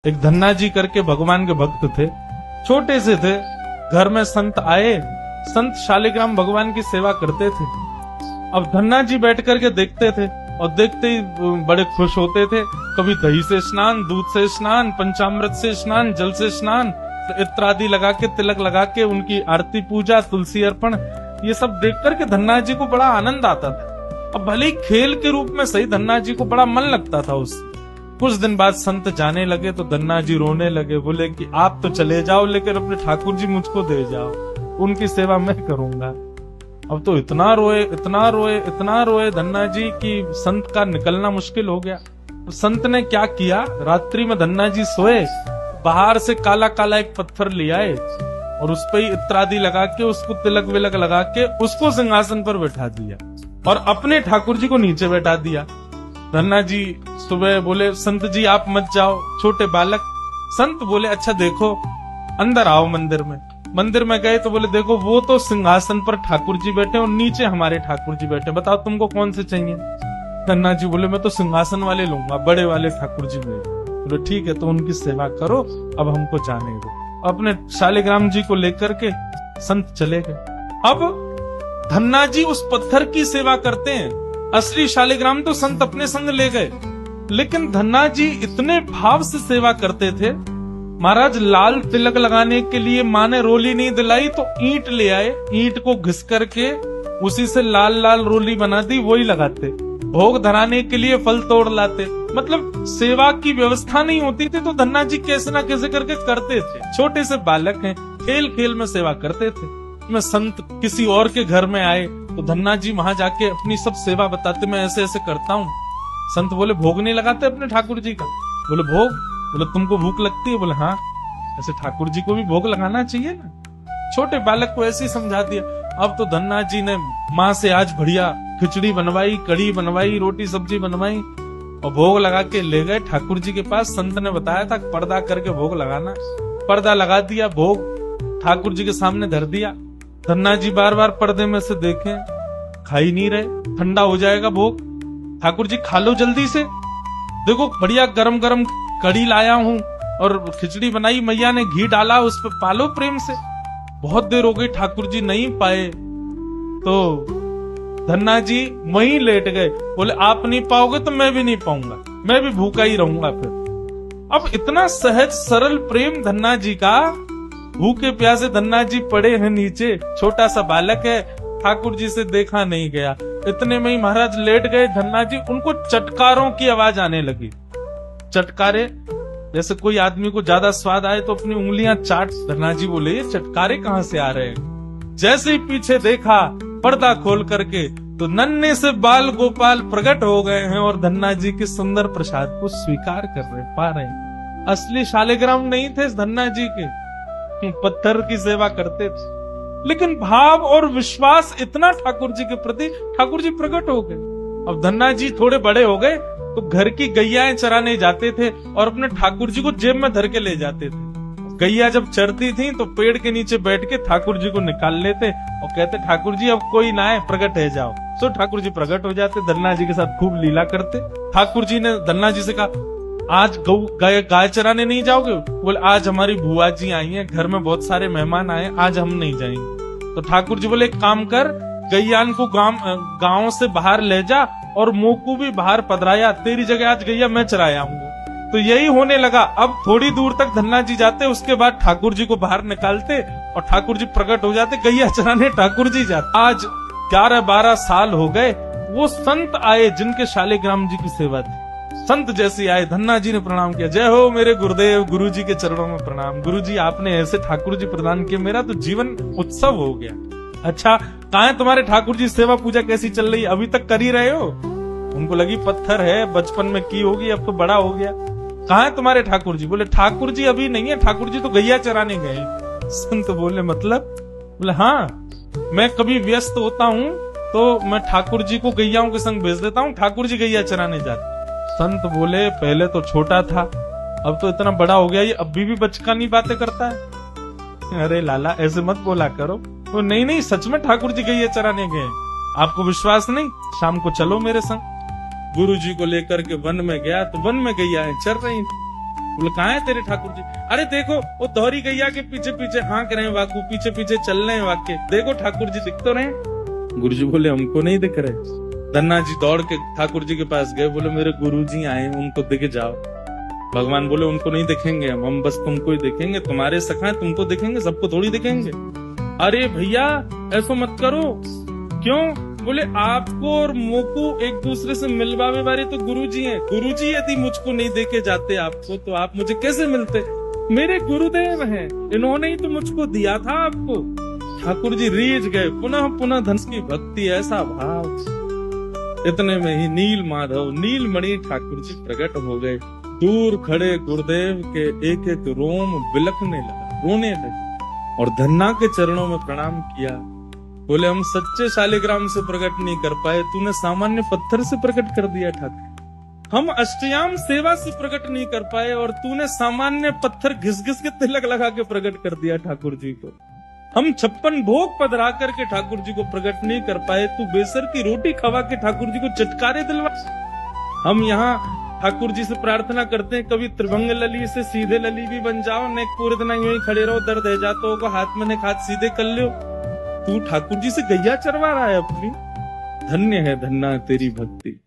एक धन्ना जी करके भगवान के भक्त थे, छोटे से थे। घर में संत आए, संत शालिग्राम भगवान की सेवा करते थे। अब धन्ना जी बैठ करके देखते थे और देखते ही बड़े खुश होते थे। कभी दही से स्नान, दूध से स्नान, पंचामृत से स्नान, जल से स्नान, इत्र आदि लगा के, तिलक लगा के उनकी आरती पूजा, तुलसी अर्पण, ये सब देख करके धन्ना जी को बड़ा आनंद आता था। अब भले ही खेल के रूप में सही, धन्ना जी को बड़ा मन लगता था उससे। कुछ दिन बाद संत जाने लगे तो धन्ना जी रोने लगे, बोले कि आप तो चले जाओ लेकिन अपने ठाकुर जी मुझको दे जाओ, उनकी सेवा मैं करूंगा। अब तो इतना रोए, इतना रोए, इतना रोए धन्ना जी कि संत का निकलना मुश्किल हो गया। तो संत ने क्या किया, रात्रि में धन्ना जी सोए, बाहर से काला काला एक पत्थर ले आए और उस पर ही इत्र आदि लगा के, उसको तिलक विलक लगा के, उसको सिंहासन पर बैठा दिया और अपने ठाकुर जी को नीचे बैठा दिया। धन्ना जी सुबह बोले, संत जी आप मत जाओ, छोटे बालक। संत बोले, अच्छा देखो, अंदर आओ मंदिर में। मंदिर में गए तो बोले, देखो वो तो सिंहासन पर ठाकुर जी बैठे और नीचे हमारे ठाकुर जी बैठे, बताओ तुमको कौन से चाहिए। धन्ना जी बोले, मैं तो सिंहासन वाले लूंगा, बड़े वाले ठाकुर जी में। बोले ठीक है, तो उनकी सेवा करो, अब हमको जाने दो। अपने शालिग्राम जी को लेकर के संत चले गए। अब धन्ना जी उस पत्थर की सेवा करते हैं, असली शालिग्राम तो संत अपने संग ले गए, लेकिन धन्ना जी इतने भाव से सेवा करते थे। महाराज लाल तिलक लगाने के लिए माँ ने रोली नहीं दिलाई तो ईंट ले आए, ईंट को घिस करके उसी से लाल लाल रोली बना दी, वही लगाते। भोग धराने के लिए फल तोड़ लाते। मतलब सेवा की व्यवस्था नहीं होती थी तो धन्ना जी कैसे ना कैसे करके करते थे। छोटे से बालक हैं, खेल खेल में सेवा करते थे। में संत किसी और के घर में आए तो धन्ना जी वहां जाके अपनी सब सेवा बताते, मैं ऐसे ऐसे करता हूँ। संत बोले, भोग नहीं लगाते अपने ठाकुर जी का? बोले भोग? बोले तुमको भूख लगती है? बोले हाँ, ऐसे ठाकुर जी को भी भोग लगाना चाहिए ना। छोटे बालक को ऐसे ही समझा दिया। अब तो धन्ना जी ने माँ से आज बढ़िया खिचड़ी बनवाई, कढ़ी बनवाई, रोटी सब्जी बनवाई और भोग लगा के ले गए ठाकुर जी के पास। संत ने बताया था पर्दा करके भोग लगाना, पर्दा लगा दिया, भोग ठाकुर जी के सामने धर दिया। धन्ना जी बार बार पर्दे में से देखें, खा ही नहीं रहे, ठंडा हो जाएगा भोग। ठाकुर जी खा लो जल्दी से, देखो बढ़िया गरम गरम कढ़ी लाया हूँ और खिचड़ी बनाई, मैया ने घी डाला उस पर, पालो प्रेम से। बहुत देर हो गई, ठाकुर जी नहीं पाए तो धन्ना जी वहीं लेट गए। बोले आप नहीं पाओगे तो मैं भी नहीं पाऊंगा, मैं भी भूखा ही रहूंगा फिर। अब इतना सहज सरल प्रेम धन्ना जी का, भूखे प्यासे धन्ना जी पड़े हैं नीचे, छोटा सा बालक है, ठाकुर जी से देखा नहीं गया। इतने में ही महाराज लेट गए धन्ना जी, उनको चटकारों की आवाज आने लगी। चटकारे, जैसे कोई आदमी को ज्यादा स्वाद आए तो अपनी उंगलियां चाट। धन्ना जी बोले, ये चटकारे कहाँ से आ रहे हैं? जैसे ही पीछे देखा पर्दा खोल करके तो नन्हे से बाल गोपाल प्रकट हो गए हैं और धन्ना जी के सुंदर प्रसाद को स्वीकार कर रहे, पा रहे हैं। असली शालिग्राम नहीं थे धन्ना जी के, पत्थर की सेवा करते थे, लेकिन भाव और विश्वास इतना ठाकुर जी के प्रति, ठाकुर जी प्रकट हो गए। अब धन्ना जी थोड़े बड़े हो गए तो घर की गैयाएं चराने जाते थे और अपने ठाकुर जी को जेब में धर के ले जाते थे। गैया जब चरती थी तो पेड़ के नीचे बैठ के ठाकुर जी को निकाल लेते और कहते, ठाकुर जी अब कोई ना आए, प्रकट है जाओ। तो ठाकुर जी प्रकट हो जाते, धन्ना जी के साथ खूब लीला करते। ठाकुर जी ने धन्ना जी से कहा, आज गाय चराने नहीं जाओगे? बोले आज हमारी बुआ जी आई हैं, घर में बहुत सारे मेहमान आए, आज हम नहीं जाएंगे। तो ठाकुर जी बोले, एक काम कर, गैयान को गांव से बाहर ले जा और मोकू भी बाहर पधराया, तेरी जगह आज गैया मैं चराया हूँ। तो यही होने लगा। अब थोड़ी दूर तक धन्ना जी जाते, उसके बाद ठाकुर जी को बाहर निकालते और ठाकुर जी प्रकट हो जाते, गैया चराने ठाकुर जी जाते। आज 11-12 साल हो गए, वो संत आए जिनके शालिग्राम जी की सेवा थी। संत जैसे आए, धन्ना जी ने प्रणाम किया, जय हो मेरे गुरुदेव, गुरु जी के चरणों में प्रणाम। गुरु जी आपने ऐसे ठाकुर जी प्रदान किए, मेरा तो जीवन उत्सव हो गया। अच्छा कहाँ है तुम्हारे ठाकुर जी, सेवा पूजा कैसी चल रही है? अभी तक कर ही रहे हो? उनको लगी पत्थर है, बचपन में की होगी, अब तो बड़ा हो गया। कहाँ है तुम्हारे ठाकुर जी? बोले ठाकुर जी अभी नहीं है, ठाकुर जी तो गैया चराने गए। संत बोले मतलब? बोले हाँ, मैं कभी व्यस्त होता हूँ तो मैं ठाकुर जी को गैयाओं के संग भेज देता हूँ, ठाकुर जी गैया चराने जाते। संत बोले, पहले तो छोटा था, अब तो इतना बड़ा हो गया, ये अभी भी बचकानी बातें करता है। अरे लाला ऐसे मत बोला करो। तो नहीं सच में ठाकुर जी गैया चराने गए, आपको विश्वास नहीं? शाम को चलो मेरे संग। गुरु जी को लेकर के वन में गया तो वन में गैयाएं चर रही थी। बोले कहाँ है तेरे ठाकुर जी? अरे देखो वो दोहरी गैया के पीछे पीछे हाँक रहे हैं वाकू, पीछे पीछे चल रहे हैं वाक्य, देखो ठाकुर जी दिख तो रहे। गुरु जी बोले हमको नहीं दिख रहे। धन्ना जी दौड़ के ठाकुर जी के पास गए, बोले मेरे गुरु जी आए, उनको दिख जाओ। भगवान बोले उनको नहीं दिखेंगे हम बस तुमको ही देखेंगे, तुम्हारे सखा है तुमको दिखेंगे, सबको थोड़ी दिखेंगे। अरे भैया ऐसा मत करो। क्यों? बोले आपको और मोको एक दूसरे से मिलवावे वाले तो गुरुजी हैं। गुरुजी यदि मुझको नहीं देके जाते आपको तो आप मुझे कैसे मिलते? मेरे गुरुदेव हैं, इन्होंने ही तो मुझको दिया था आपको। ठाकुर जी रीझ गए, पुनः पुनः धन की भक्ति, ऐसा भाव। इतने में ही नील माधव नीलमणि ठाकुर जी प्रकट हो गए। दूर खड़े गुरुदेव के एक एक रोम बिलखने लगा, रोने लगे और धन्ना के चरणों में प्रणाम किया। बोले हम सच्चे शालिग्राम से प्रकट नहीं कर पाए, तूने सामान्य पत्थर से प्रकट कर दिया ठाकुर। हम अष्टयाम सेवा से प्रकट नहीं कर पाए और तूने सामान्य पत्थर घिस घिस के तिलक लगा के प्रकट कर दिया ठाकुर जी को। हम 56 भोग पधरा करके ठाकुर जी को प्रकट नहीं कर पाए, तू बेसर की रोटी खवा के ठाकुर जी को चटकारे दिलवा। हम यहाँ ठाकुर जी से प्रार्थना करते हैं कभी त्रिभंग लली से सीधे लली भी बन जाओ, ने पूरे दिन यूं ही खड़े रहो, दर्द है जातो को हाथ में ने हाथ सीधे कर लो। तू ठाकुर जी से गैया चरवा रहा है अपनी। धन्य है धन्ना तेरी भक्ति।